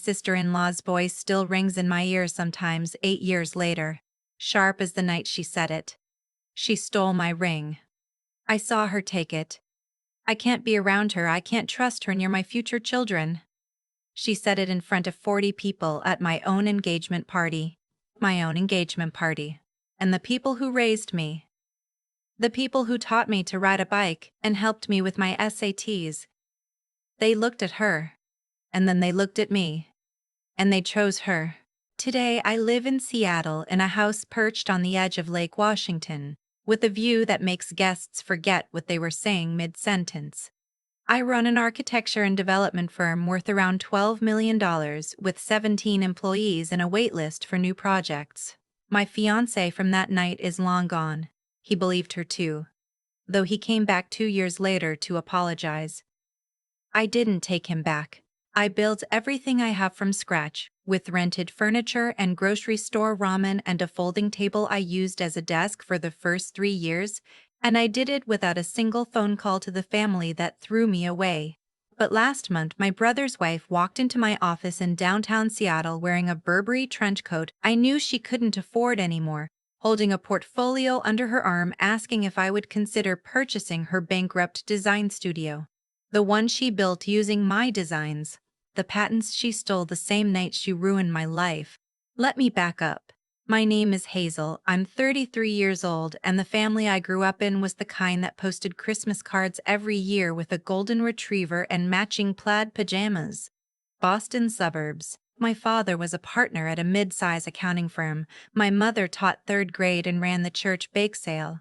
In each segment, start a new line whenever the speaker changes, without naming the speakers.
sister-in-law's voice still rings in my ears sometimes 8 years later, sharp as the night she said it. She stole my ring. I saw her take it. I can't be around her, I can't trust her near my future children. She said it in front of 40 people at my own engagement party. My own engagement party. And the people who raised me. The people who taught me to ride a bike and helped me with my SATs. They looked at her. And then they looked at me. And they chose her. Today I live in Seattle in a house perched on the edge of Lake Washington, with a view that makes guests forget what they were saying mid-sentence. I run an architecture and development firm worth around $12 million with 17 employees and a wait list for new projects. My fiancé from that night is long gone. He believed her too. Though he came back 2 years later to apologize. I didn't take him back. I built everything I have from scratch, with rented furniture and grocery store ramen and a folding table I used as a desk for the first 3 years, and I did it without a single phone call to the family that threw me away. But last month my brother's wife walked into my office in downtown Seattle wearing a Burberry trench coat I knew she couldn't afford anymore, holding a portfolio under her arm asking if I would consider purchasing her bankrupt design studio. The one she built using my designs. The patents she stole the same night she ruined my life. Let me back up. My name is Hazel, I'm 33 years old, and the family I grew up in was the kind that posted Christmas cards every year with a golden retriever and matching plaid pajamas. Boston suburbs. My father was a partner at a mid-size accounting firm. My mother taught 3rd grade and ran the church bake sale.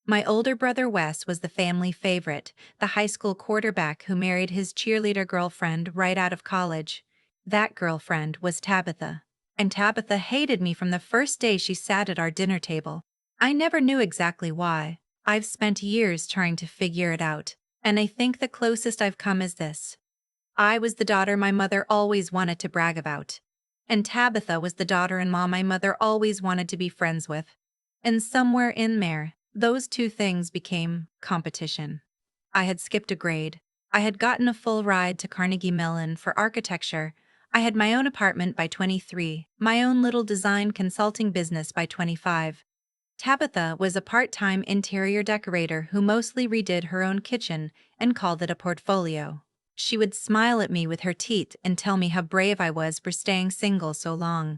My older brother Wes was the family favorite, the high school quarterback who married his cheerleader girlfriend right out of college. That girlfriend was Tabitha. And Tabitha hated me from the first day she sat at our dinner table. I never knew exactly why. I've spent years trying to figure it out, and I think the closest I've come is this. I was the daughter my mother always wanted to brag about. And Tabitha was the daughter-in-law my mother always wanted to be friends with. And somewhere in there, those two things became competition. I had skipped a grade. I had gotten a full ride to Carnegie Mellon for architecture. I had my own apartment by 23, my own little design consulting business by 25. Tabitha was a part-time interior decorator who mostly redid her own kitchen and called it a portfolio. She would smile at me with her teeth and tell me how brave I was for staying single so long.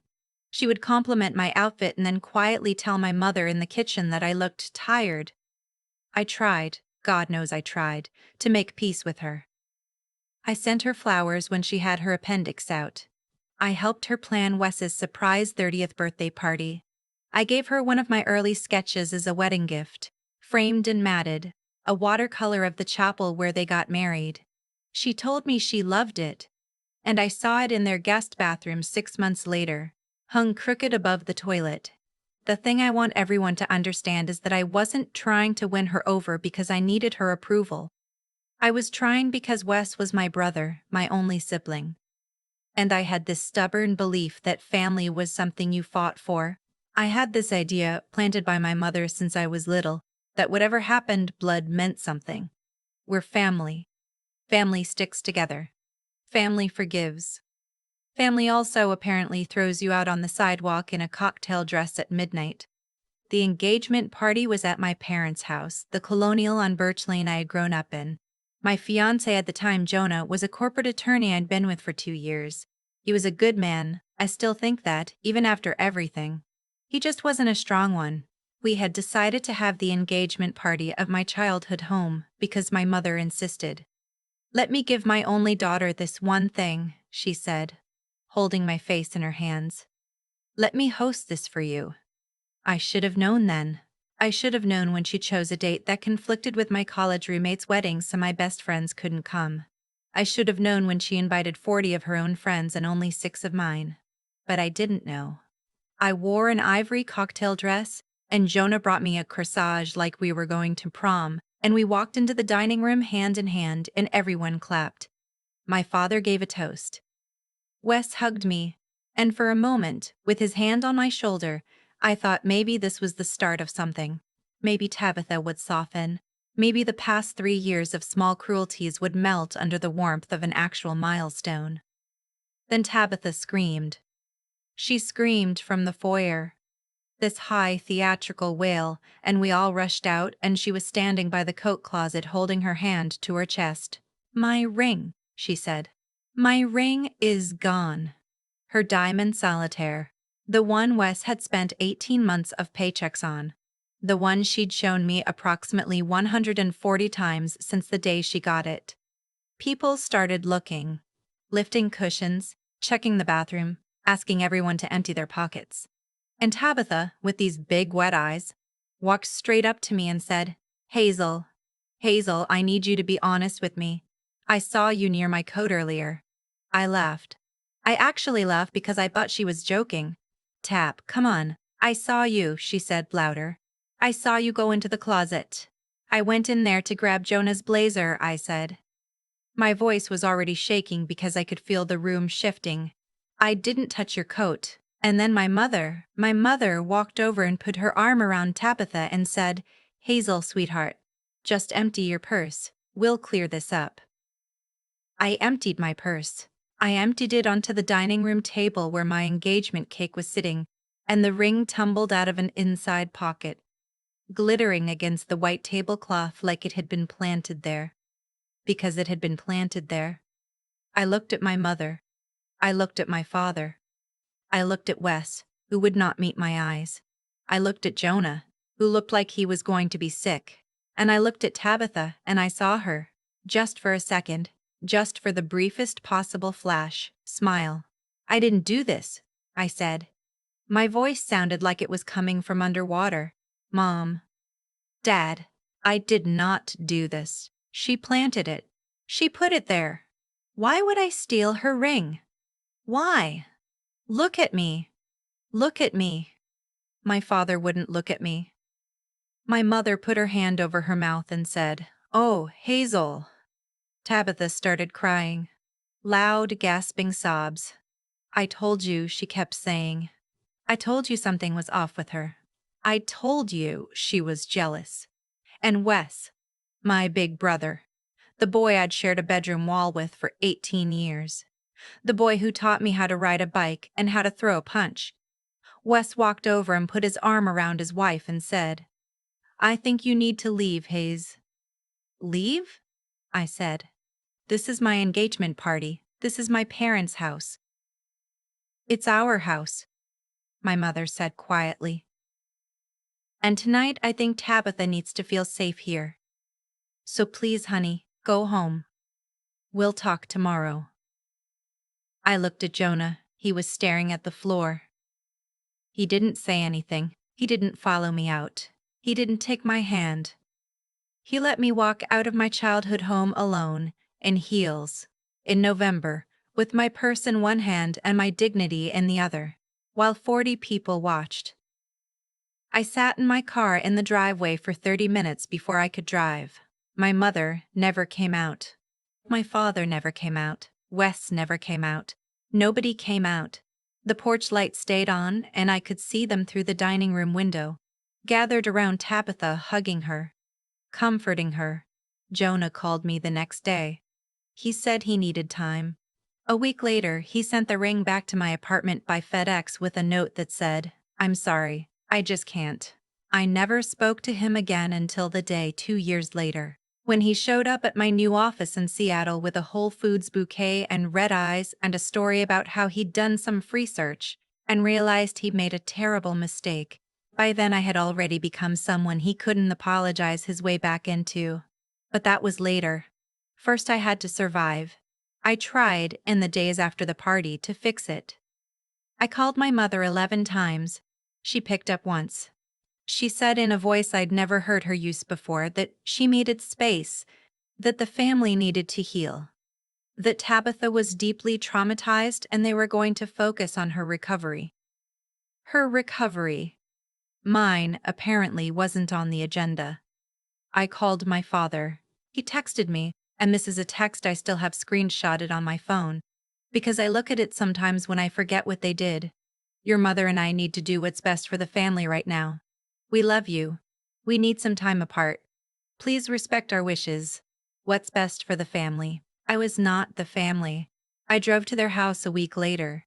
She would compliment my outfit and then quietly tell my mother in the kitchen that I looked tired. I tried, God knows I tried, to make peace with her. I sent her flowers when she had her appendix out. I helped her plan Wes's surprise 30th birthday party. I gave her one of my early sketches as a wedding gift, framed and matted, a watercolor of the chapel where they got married. She told me she loved it, and I saw it in their guest bathroom 6 months later, hung crooked above the toilet. The thing I want everyone to understand is that I wasn't trying to win her over because I needed her approval. I was trying because Wes was my brother, my only sibling. And I had this stubborn belief that family was something you fought for. I had this idea, planted by my mother since I was little, that whatever happened, blood meant something. We're family. Family sticks together. Family forgives. Family also apparently throws you out on the sidewalk in a cocktail dress at midnight. The engagement party was at my parents' house, the colonial on Birch Lane I had grown up in. My fiancé at the time, Jonah, was a corporate attorney I'd been with for 2 years. He was a good man. I still think that, even after everything. He just wasn't a strong one. We had decided to have the engagement party of my childhood home because my mother insisted. Let me give my only daughter this one thing, she said, holding my face in her hands. Let me host this for you. I should have known then. I should have known when she chose a date that conflicted with my college roommate's wedding so my best friends couldn't come. I should have known when she invited 40 of her own friends and only 6 of mine. But I didn't know. I wore an ivory cocktail dress, and Jonah brought me a corsage like we were going to prom, and we walked into the dining room hand in hand and everyone clapped. My father gave a toast. Wes hugged me, and for a moment, with his hand on my shoulder, I thought maybe this was the start of something. Maybe Tabitha would soften. Maybe the past 3 years of small cruelties would melt under the warmth of an actual milestone. Then Tabitha screamed. She screamed from the foyer. This high theatrical wail, and we all rushed out, and she was standing by the coat closet holding her hand to her chest. "My ring," she said. "My ring is gone." Her diamond solitaire. The one Wes had spent 18 months of paychecks on. The one she'd shown me approximately 140 times since the day she got it. People started looking, lifting cushions, checking the bathroom, asking everyone to empty their pockets. And Tabitha, with these big wet eyes, walked straight up to me and said, "Hazel, Hazel, I need you to be honest with me. I saw you near my coat earlier." I laughed. I actually laughed because I thought she was joking. "Tab, come on. I saw you," she said louder. "I saw you go into the closet." "I went in there to grab Jonah's blazer," I said. My voice was already shaking because I could feel the room shifting. "I didn't touch your coat." And then my mother walked over and put her arm around Tabitha and said, "Hazel, sweetheart, just empty your purse. We'll clear this up." I emptied my purse. I emptied it onto the dining room table where my engagement cake was sitting, and the ring tumbled out of an inside pocket, glittering against the white tablecloth like it had been planted there. Because it had been planted there. I looked at my mother. I looked at my father. I looked at Wes, who would not meet my eyes. I looked at Jonah, who looked like he was going to be sick. And I looked at Tabitha, and I saw her, just for a second, just for the briefest possible flash, smile. "I didn't do this," I said. My voice sounded like it was coming from underwater. "Mom. Dad, I did not do this. She planted it. She put it there. Why would I steal her ring? Why? Look at me. Look at me." My father wouldn't look at me. My mother put her hand over her mouth and said, "Oh, Hazel." Tabitha started crying. Loud, gasping sobs. "I told you," she kept saying. "I told you something was off with her. I told you she was jealous." And Wes, my big brother, the boy I'd shared a bedroom wall with for 18 years, the boy who taught me how to ride a bike and how to throw a punch. Wes walked over and put his arm around his wife and said, "I think you need to leave, Hayes." "Leave?" I said. "This is my engagement party. This is my parents' house." "It's our house," my mother said quietly. "And tonight I think Tabitha needs to feel safe here. So please, honey, go home. We'll talk tomorrow." I looked at Jonah. He was staring at the floor. He didn't say anything. He didn't follow me out. He didn't take my hand. He let me walk out of my childhood home alone, in heels, in November, with my purse in one hand and my dignity in the other, while 40 people watched. I sat in my car in the driveway for 30 minutes before I could drive. My mother never came out. My father never came out. Wes never came out. Nobody came out. The porch light stayed on, and I could see them through the dining room window, gathered around Tabitha, hugging her, comforting her. Jonah called me the next day. He said he needed time. A week later, he sent the ring back to my apartment by FedEx with a note that said, "I'm sorry, I just can't." I never spoke to him again until the day 2 years later, when he showed up at my new office in Seattle with a Whole Foods bouquet and red eyes and a story about how he'd done some research and realized he'd made a terrible mistake. By then I had already become someone he couldn't apologize his way back into. But that was later. First I had to survive. I tried, in the days after the party, to fix it. I called my mother 11 times. She picked up once. She said in a voice I'd never heard her use before that she needed space, that the family needed to heal, that Tabitha was deeply traumatized and they were going to focus on her recovery. Her recovery. Mine, apparently, wasn't on the agenda. I called my father. He texted me, and this is a text I still have screenshotted on my phone, because I look at it sometimes when I forget what they did. "Your mother and I need to do what's best for the family right now. We love you. We need some time apart. Please respect our wishes. What's best for the family." I was not the family. I drove to their house a week later.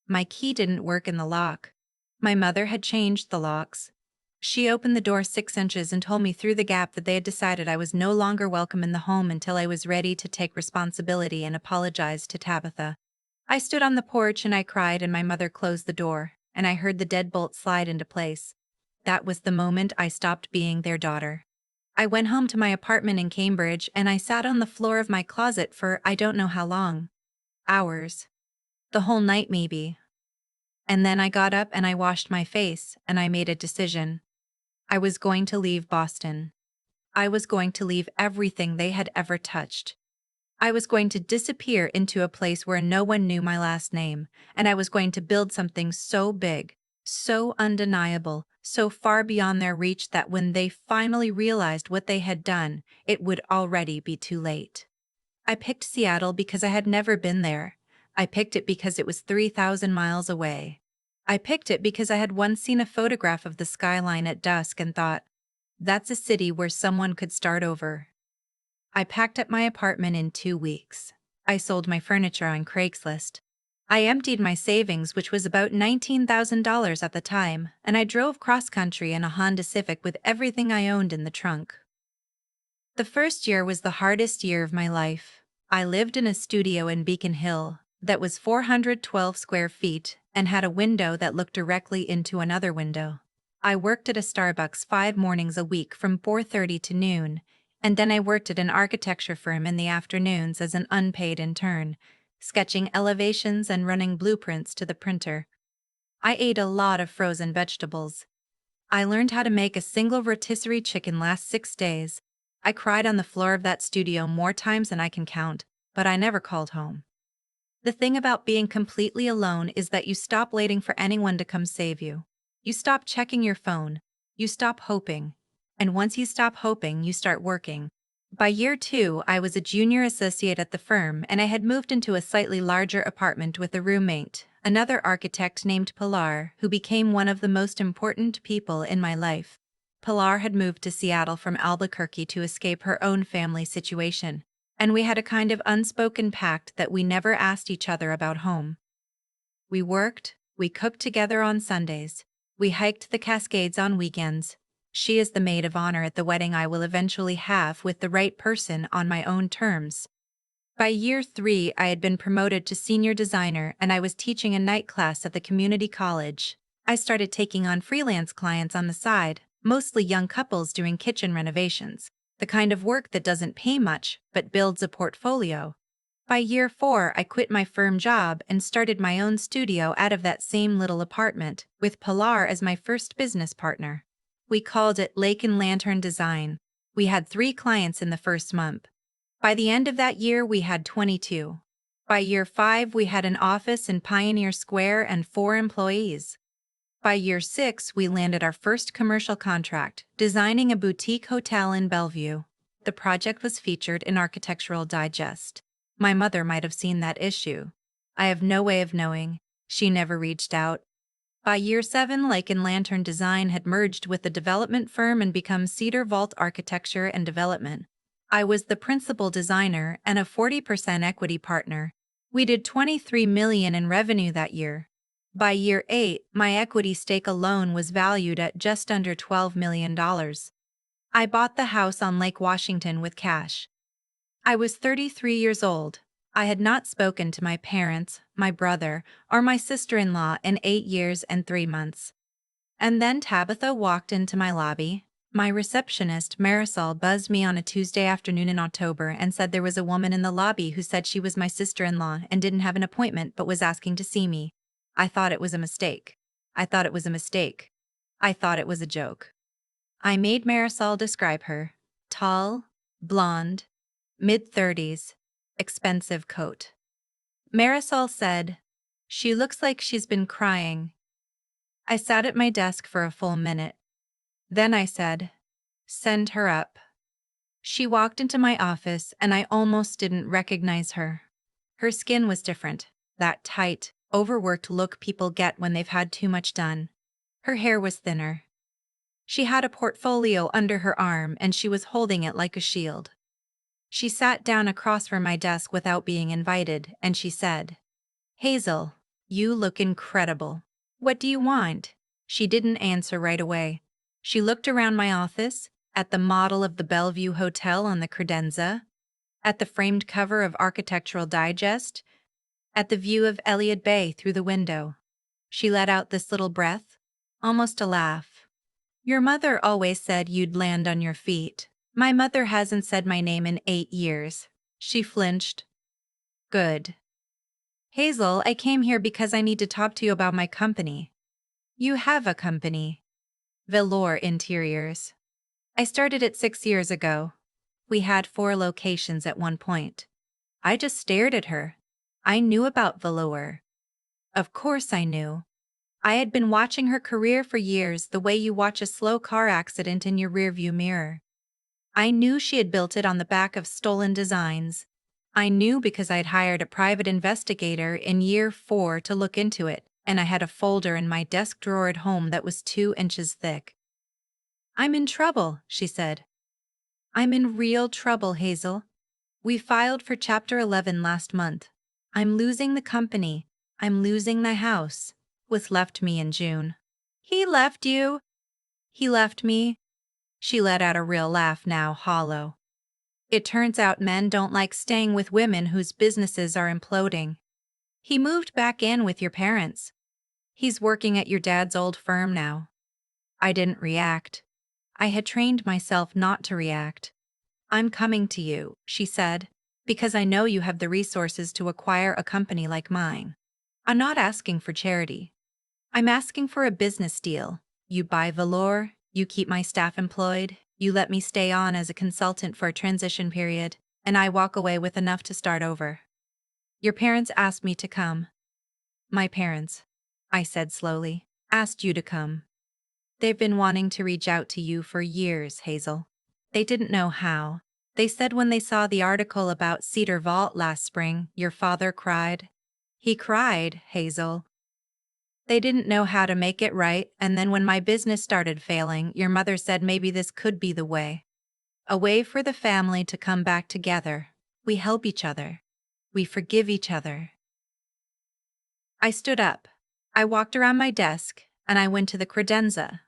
My key didn't work in the lock. My mother had changed the locks. She opened the door 6 inches and told me through the gap that they had decided I was no longer welcome in the home until I was ready to take responsibility and apologize to Tabitha. I stood on the porch and I cried, and my mother closed the door, and I heard the deadbolt slide into place. That was the moment I stopped being their daughter. I went home to my apartment in Cambridge and I sat on the floor of my closet for I don't know how long. Hours. The whole night maybe. And then I got up and I washed my face and I made a decision. I was going to leave Boston. I was going to leave everything they had ever touched. I was going to disappear into a place where no one knew my last name, and I was going to build something so big, so undeniable, so far beyond their reach that when they finally realized what they had done, it would already be too late. I picked Seattle because I had never been there. I picked it because it was 3,000 miles away. I picked it because I had once seen a photograph of the skyline at dusk and thought, that's a city where someone could start over. I packed up my apartment in 2 weeks. I sold my furniture on Craigslist. I emptied my savings, which was about $19,000 at the time, and I drove cross-country in a Honda Civic with everything I owned in the trunk. The first year was the hardest year of my life. I lived in a studio in Beacon Hill that was 412 square feet and had a window that looked directly into another window. I worked at a Starbucks 5 mornings a week from 4:30 to noon, and then I worked at an architecture firm in the afternoons as an unpaid intern, sketching elevations and running blueprints to the printer. I ate a lot of frozen vegetables. I learned how to make a single rotisserie chicken last 6 days. I cried on the floor of that studio more times than I can count, but I never called home. The thing about being completely alone is that you stop waiting for anyone to come save you. You stop checking your phone. You stop hoping. And once you stop hoping, you start working. By year 2, I was a junior associate at the firm and I had moved into a slightly larger apartment with a roommate, another architect named Pilar, who became one of the most important people in my life. Pilar had moved to Seattle from Albuquerque to escape her own family situation, and we had a kind of unspoken pact that we never asked each other about home. We worked, we cooked together on Sundays, we hiked the Cascades on weekends. She is the maid of honor at the wedding I will eventually have with the right person on my own terms. By year 3, I had been promoted to senior designer and I was teaching a night class at the community college. I started taking on freelance clients on the side, mostly young couples doing kitchen renovations, the kind of work that doesn't pay much but builds a portfolio. By year 4, I quit my firm job and started my own studio out of that same little apartment, with Pilar as my first business partner. We called it Lake and Lantern Design. We had 3 clients in the first month. By the end of that year, we had 22. By year 5, we had an office in Pioneer Square and 4 employees. By year 6, we landed our first commercial contract, designing a boutique hotel in Bellevue. The project was featured in Architectural Digest. My mother might have seen that issue. I have no way of knowing. She never reached out. By year 7, Lake and Lantern Design had merged with the development firm and become Cedar Vault Architecture and Development. I was the principal designer and a 40% equity partner. We did $23 million in revenue that year. By year 8, my equity stake alone was valued at just under $12 million. I bought the house on Lake Washington with cash. I was 33 years old. I had not spoken to my parents, my brother, or my sister-in-law in 8 years and 3 months. And then Tabitha walked into my lobby. My receptionist, Marisol, buzzed me on a Tuesday afternoon in October and said there was a woman in the lobby who said she was my sister-in-law and didn't have an appointment but was asking to see me. I thought it was a mistake. I thought it was a mistake. I thought it was a joke. I made Marisol describe her. Tall, blonde, mid-30s, expensive coat. Marisol said, "She looks like she's been crying." I sat at my desk for a full minute. Then I said, "Send her up." She walked into my office and I almost didn't recognize her. Her skin was different, that tight, overworked look people get when they've had too much done. Her hair was thinner. She had a portfolio under her arm and she was holding it like a shield. She sat down across from my desk without being invited, and she said, "Hazel, you look incredible. What do you want?" She didn't answer right away. She looked around my office, at the model of the Bellevue Hotel on the credenza, at the framed cover of Architectural Digest, at the view of Elliott Bay through the window. She let out this little breath, almost a laugh. "Your mother always said you'd land on your feet. My mother hasn't said my name in 8 years. She flinched. "Good. Hazel, I came here because I need to talk to you about my company." "You have a company." "Velour Interiors. I started it 6 years ago. We had 4 locations at one point." I just stared at her. I knew about velour. Of course I knew. I had been watching her career for years, the way you watch a slow car accident in your rearview mirror. I knew she had built it on the back of stolen designs. I knew because I'd hired a private investigator in year 4 to look into it, and I had a folder in my desk drawer at home that was 2 inches thick. "I'm in trouble," she said. "I'm in real trouble, Hazel. We filed for Chapter 11 last month. I'm losing the company. I'm losing the house. With left me in June." "He left you?" "He left me." She let out a real laugh, now hollow. "It turns out men don't like staying with women whose businesses are imploding. He moved back in with your parents. He's working at your dad's old firm now." I didn't react. I had trained myself not to react. "I'm coming to you," she said, "because I know you have the resources to acquire a company like mine. I'm not asking for charity. I'm asking for a business deal. You buy velour, you keep my staff employed, you let me stay on as a consultant for a transition period, and I walk away with enough to start over." "Your parents asked me to come." "My parents," I said slowly, "asked you to come. They've been wanting to reach out to you for years, Hazel. They didn't know how. They said when they saw the article about Cedar Vault last spring, your father cried." "He cried, Hazel." "They didn't know how to make it right, and then when my business started failing, your mother said maybe this could be the way. A way for the family to come back together. We help each other. We forgive each other." I stood up. I walked around my desk, and I went to the credenza,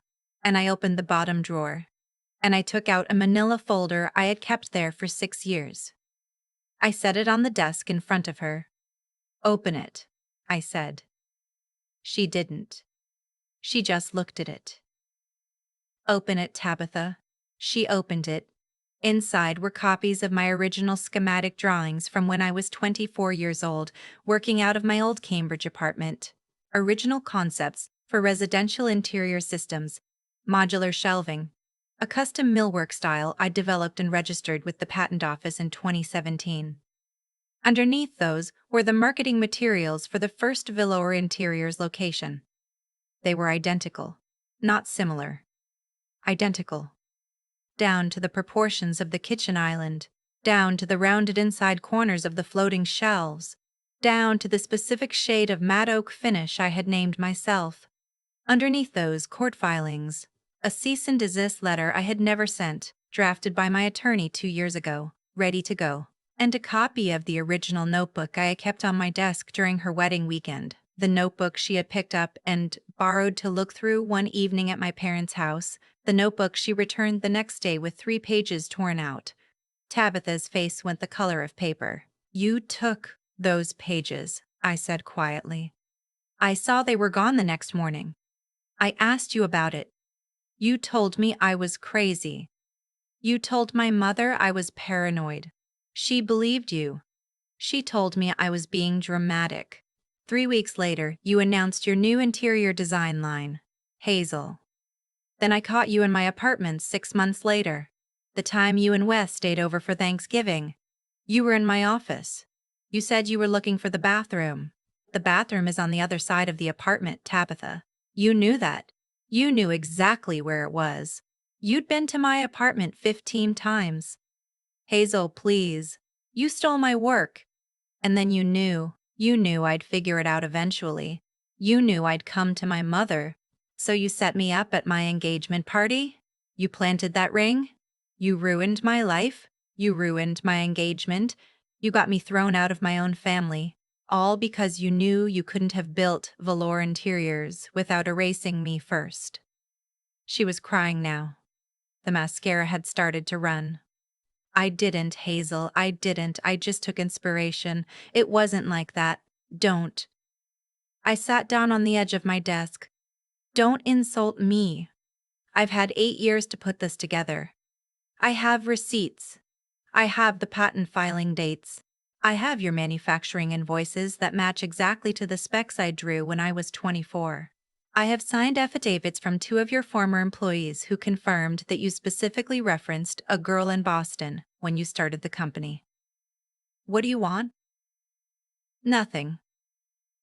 and I opened the bottom drawer, and I took out a manila folder I had kept there for 6 years. I set it on the desk in front of her. "Open it," I said. She didn't. She just looked at it. "Open it, Tabitha." She opened it. Inside were copies of my original schematic drawings from when I was 24 years old, working out of my old Cambridge apartment. Original concepts for residential interior systems, modular shelving, a custom millwork style I developed and registered with the Patent Office in 2017. Underneath those were the marketing materials for the first velour interiors location. They were identical, not similar. Identical. Down to the proportions of the kitchen island, down to the rounded inside corners of the floating shelves, down to the specific shade of matte oak finish I had named myself. Underneath those court filings, a cease and desist letter I had never sent, drafted by my attorney 2 years ago, ready to go, and a copy of the original notebook I had kept on my desk during her wedding weekend, the notebook she had picked up and borrowed to look through one evening at my parents' house, the notebook she returned the next day with 3 pages torn out. Tabitha's face went the color of paper. "You took those pages," I said quietly. "I saw they were gone the next morning. I asked you about it. You told me I was crazy. You told my mother I was paranoid. She believed you. She told me I was being dramatic. 3 weeks later, you announced your new interior design line, Hazel. Then I caught you in my apartment 6 months later. The time you and Wes stayed over for Thanksgiving. You were in my office. You said you were looking for the bathroom. The bathroom is on the other side of the apartment, Tabitha. You knew that. You knew exactly where it was. You'd been to my apartment 15 times. Hazel, please. You stole my work. And then you knew I'd figure it out eventually. You knew I'd come to my mother. So you set me up at my engagement party? You planted that ring? You ruined my life? You ruined my engagement. You got me thrown out of my own family, all because you knew you couldn't have built velour interiors without erasing me first. She was crying now. The mascara had started to run. I didn't, Hazel, I didn't. I just took inspiration. It wasn't like that. Don't. I sat down on the edge of my desk. Don't insult me. I've had 8 years to put this together. I have receipts. I have the patent filing dates. I have your manufacturing invoices that match exactly to the specs I drew when I was 24. I have signed affidavits from 2 of your former employees who confirmed that you specifically referenced a girl in Boston when you started the company. What do you want? Nothing.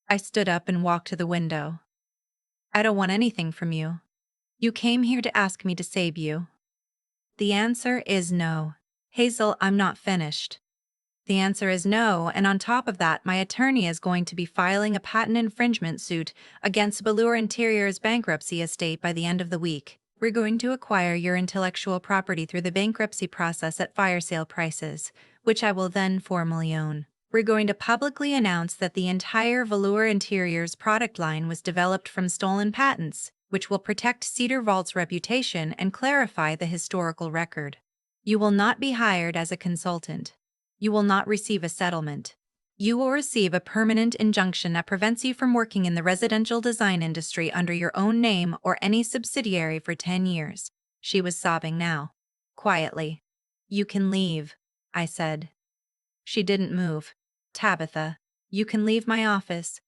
I stood up and walked to the window. I don't want anything from you. You came here to ask me to save you. The answer is no. Hazel, I'm not finished. The answer is no, and on top of that, my attorney is going to be filing a patent infringement suit against Velour Interior's bankruptcy estate by the end of the week. We're going to acquire your intellectual property through the bankruptcy process at fire sale prices, which I will then formally own. We're going to publicly announce that the entire Velour Interiors product line was developed from stolen patents, which will protect Cedar Vault's reputation and clarify the historical record. You will not be hired as a consultant. You will not receive a settlement. You will receive a permanent injunction that prevents you from working in the residential design industry under your own name or any subsidiary for 10 years. She was sobbing now. Quietly. You can leave, I said. She didn't move. Tabitha, you can leave my office.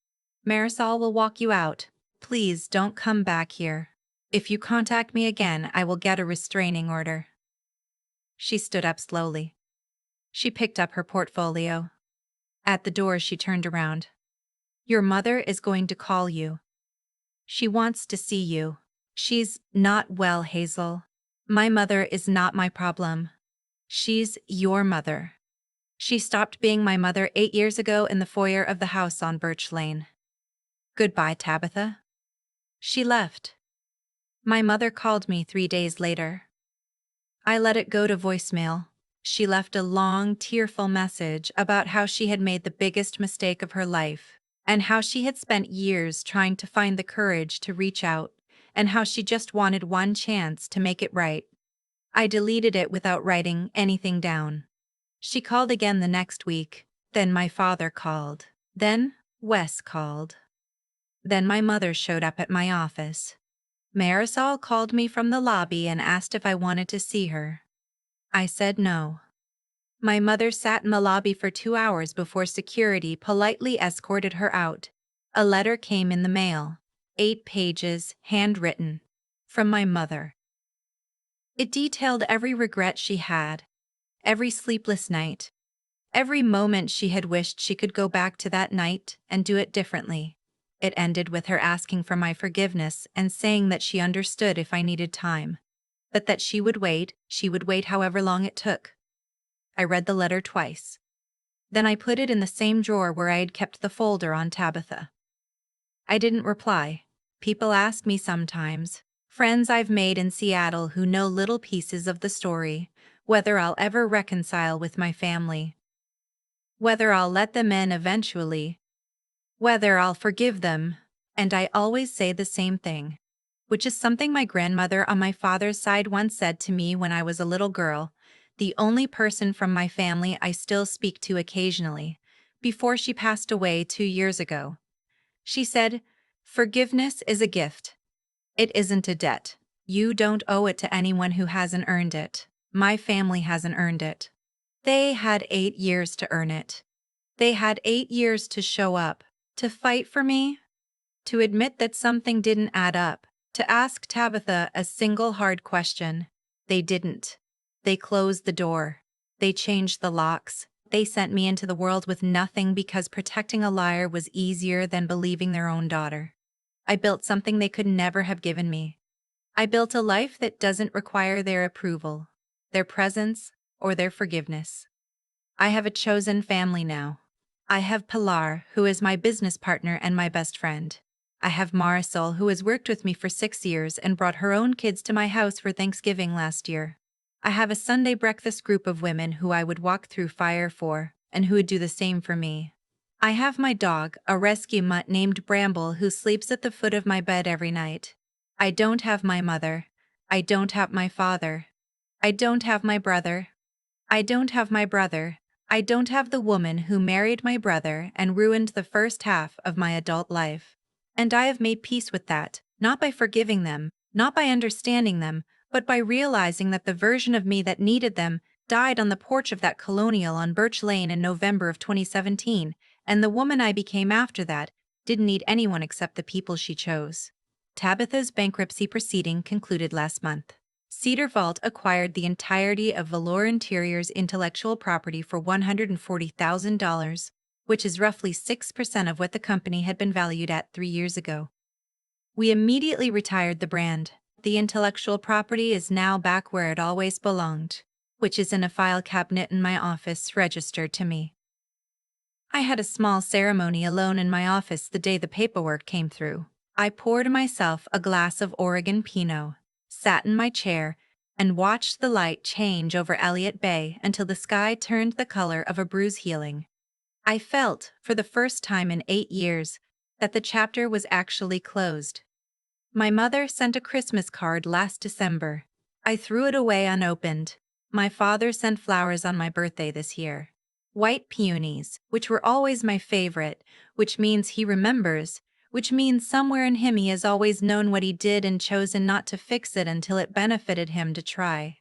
Marisol will walk you out. Please don't come back here. If you contact me again, I will get a restraining order. She stood up slowly. She picked up her portfolio. At the door, she turned around. Your mother is going to call you. She wants to see you. She's not well, Hazel. My mother is not my problem. She's your mother. She stopped being my mother 8 years ago in the foyer of the house on Birch Lane. Goodbye, Tabitha. She left. My mother called me 3 days later. I let it go to voicemail. She left a long, tearful message about how she had made the biggest mistake of her life, and how she had spent years trying to find the courage to reach out, and how she just wanted one chance to make it right. I deleted it without writing anything down. She called again the next week. Then my father called. Then Wes called. Then my mother showed up at my office. Marisol called me from the lobby and asked if I wanted to see her. I said no. My mother sat in the lobby for 2 hours before security politely escorted her out. A letter came in the mail. 8 pages, handwritten. From my mother. It detailed every regret she had, every sleepless night, every moment she had wished she could go back to that night and do it differently. It ended with her asking for my forgiveness and saying that she understood if I needed time, but that she would wait however long it took. I read the letter twice. Then I put it in the same drawer where I had kept the folder on Tabitha. I didn't reply. People ask me sometimes, friends I've made in Seattle who know little pieces of the story, whether I'll ever reconcile with my family, whether I'll let them in eventually, whether I'll forgive them, and I always say the same thing, which is something my grandmother on my father's side once said to me when I was a little girl, the only person from my family I still speak to occasionally, before she passed away 2 years ago. She said, "Forgiveness is a gift. It isn't a debt. You don't owe it to anyone who hasn't earned it. My family hasn't earned it. They had 8 years to earn it. They had 8 years to show up, to fight for me, to admit that something didn't add up, to ask Tabitha a single hard question. They didn't. They closed the door. They changed the locks. They sent me into the world with nothing because protecting a liar was easier than believing their own daughter. I built something they could never have given me. I built a life that doesn't require their approval, their presence, or their forgiveness. I have a chosen family now. I have Pilar, who is my business partner and my best friend. I have Marisol, who has worked with me for 6 years and brought her own kids to my house for Thanksgiving last year. I have a Sunday breakfast group of women who I would walk through fire for, and who would do the same for me. I have my dog, a rescue mutt named Bramble, who sleeps at the foot of my bed every night. I don't have my mother. I don't have my father. I don't have my brother. I don't have my brother. I don't have the woman who married my brother and ruined the first half of my adult life. And I have made peace with that, not by forgiving them, not by understanding them, but by realizing that the version of me that needed them died on the porch of that colonial on Birch Lane in November of 2017, and the woman I became after that didn't need anyone except the people she chose. Tabitha's bankruptcy proceeding concluded last month. Cedar Vault acquired the entirety of Velour Interior's intellectual property for $140,000, which is roughly 6% of what the company had been valued at 3 years ago. We immediately retired the brand. The intellectual property is now back where it always belonged, which is in a file cabinet in my office registered to me. I had a small ceremony alone in my office the day the paperwork came through. I poured myself a glass of Oregon Pinot, sat in my chair, and watched the light change over Elliott Bay until the sky turned the color of a bruise healing. I felt, for the first time in 8 years, that the chapter was actually closed. My mother sent a Christmas card last December. I threw it away unopened. My father sent flowers on my birthday this year. White peonies, which were always my favorite, which means he remembers, which means somewhere in him he has always known what he did and chosen not to fix it until it benefited him to try.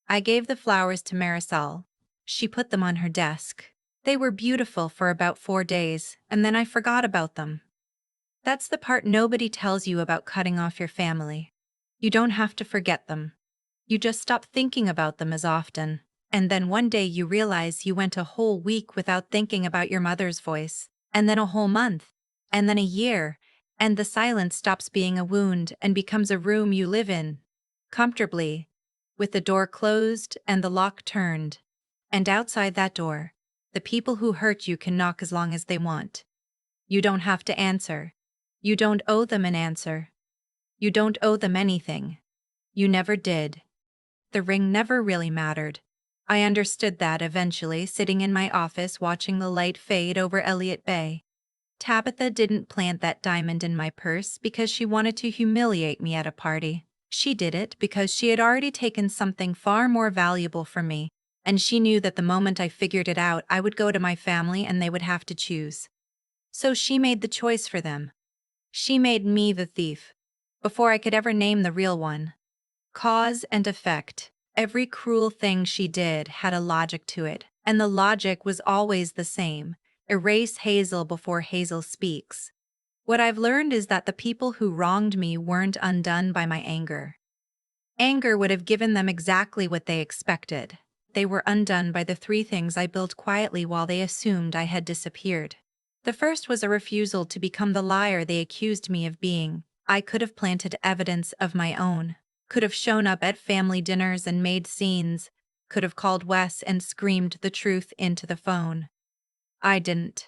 I gave the flowers to Marisol. She put them on her desk. They were beautiful for about 4 days, and then I forgot about them. That's the part nobody tells you about cutting off your family. You don't have to forget them. You just stop thinking about them as often, and then one day you realize you went a whole week without thinking about your mother's voice, and then a whole month, and then a year, and the silence stops being a wound and becomes a room you live in, comfortably, with the door closed and the lock turned. And outside that door, the people who hurt you can knock as long as they want. You don't have to answer. You don't owe them an answer. You don't owe them anything. You never did. The ring never really mattered. I understood that eventually, sitting in my office watching the light fade over Elliott Bay. Tabitha didn't plant that diamond in my purse because she wanted to humiliate me at a party. She did it because she had already taken something far more valuable from me, and she knew that the moment I figured it out, I would go to my family and they would have to choose. So she made the choice for them. She made me the thief, before I could ever name the real one. Cause and effect. Every cruel thing she did had a logic to it, and the logic was always the same. Erase Hazel before Hazel speaks. What I've learned is that the people who wronged me weren't undone by my anger. Anger would have given them exactly what they expected. They were undone by the 3 things I built quietly while they assumed I had disappeared. The first was a refusal to become the liar they accused me of being. I could have planted evidence of my own, could have shown up at family dinners and made scenes, could have called Wes and screamed the truth into the phone. I didn't.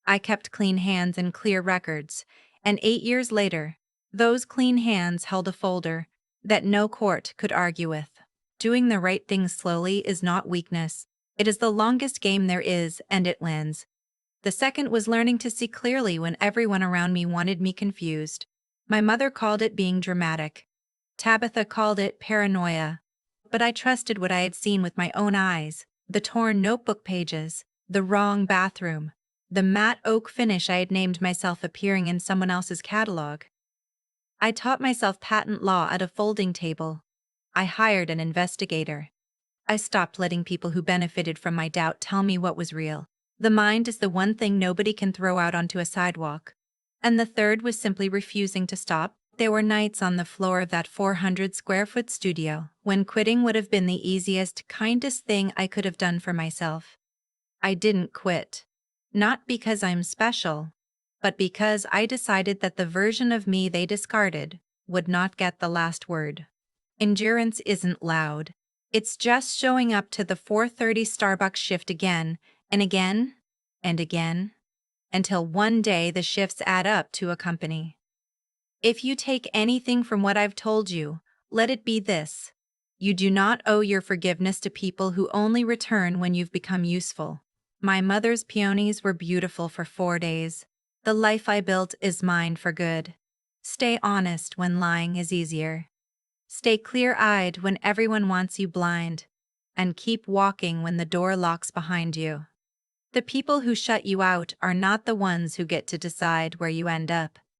I kept clean hands and clear records, and 8 years later, those clean hands held a folder that no court could argue with. Doing the right thing slowly is not weakness. It is the longest game there is, and it wins. The second was learning to see clearly when everyone around me wanted me confused. My mother called it being dramatic. Tabitha called it paranoia. But I trusted what I had seen with my own eyes: the torn notebook pages, the wrong bathroom, the matte oak finish I had named myself appearing in someone else's catalog. I taught myself patent law at a folding table. I hired an investigator. I stopped letting people who benefited from my doubt tell me what was real. The mind is the one thing nobody can throw out onto a sidewalk. And the third was simply refusing to stop. There were nights on the floor of that 400-square-foot studio when quitting would have been the easiest, kindest thing I could have done for myself. I didn't quit. Not because I'm special, but because I decided that the version of me they discarded would not get the last word. Endurance isn't loud. It's just showing up to the 4:30 Starbucks shift again and again and again, until one day the shifts add up to a company. If you take anything from what I've told you, let it be this: You do not owe your forgiveness to people who only return when you've become useful. My mother's peonies were beautiful for 4 days. The life I built is mine for good. Stay honest when lying is easier. Stay clear-eyed when everyone wants you blind. And keep walking when the door locks behind you. The people who shut you out are not the ones who get to decide where you end up.